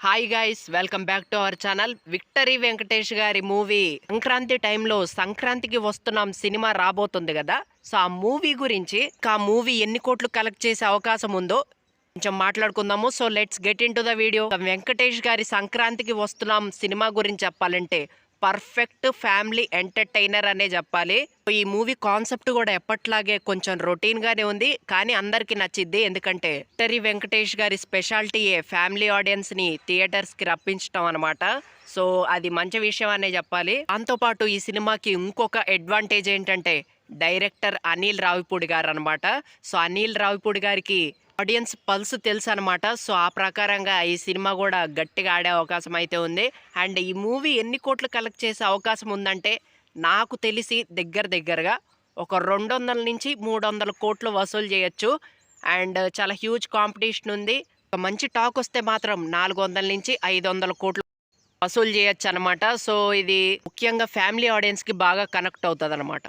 Hi guys, welcome back to our channel. Victory Venkatesh గారి movie Sankranti టైంలో సంక్రాంతికి వస్తున్నాం సినిమా రాబోతుంది కదా. సో ఆ మూవీ గురించి, ఆ మూవీ ఎన్ని కోట్లు కలెక్ట్ చేసే అవకాశం ఉందో కొంచెం మాట్లాడుకుందాము. So let's get in to the video. Venkatesh గారి సంక్రాంతికి వస్తున్నాం సినిమా గురించి చెప్పాలంటే పర్ఫెక్ట్ ఫ్యామిలీ ఎంటర్టైనర్ అనే చెప్పాలి. ఈ మూవీ కాన్సెప్ట్ కూడా ఎప్పట్లాగే కొంచెం రొటీన్ గానే ఉంది, కానీ అందరికి నచ్చిద్ది. ఎందుకంటే విక్టరీ వెంకటేష్ గారి స్పెషాలిటీ ఫ్యామిలీ ఆడియన్స్ ని థియేటర్స్ కి రప్పించడం అనమాట. సో అది మంచి విషయం అనే చెప్పాలి. దాంతో పాటు ఈ సినిమాకి ఇంకొక అడ్వాంటేజ్ ఏంటంటే డైరెక్టర్ అనిల్ రావిపూడి గారు అనమాట. సో అనిల్ రావిపూడి గారికి ఆడియన్స్ పల్స్ తెలుసు అనమాట. సో ఆ ప్రకారంగా ఈ సినిమా కూడా గట్టిగా ఆడే అవకాశం అయితే ఉంది. అండ్ ఈ మూవీ ఎన్ని కోట్లు కలెక్ట్ చేసే అవకాశం ఉందంటే నాకు తెలిసి దగ్గరగా ఒక 200 నుంచి 300 కోట్లు వసూలు చేయొచ్చు. అండ్ చాలా హ్యూజ్ కాంపిటీషన్ ఉంది. ఒక మంచి టాక్ వస్తే మాత్రం 400 నుంచి 500 కోట్లు వసూలు చేయొచ్చు అనమాట. సో ఇది ముఖ్యంగా ఫ్యామిలీ ఆడియన్స్కి బాగా కనెక్ట్ అవుతుంది అనమాట.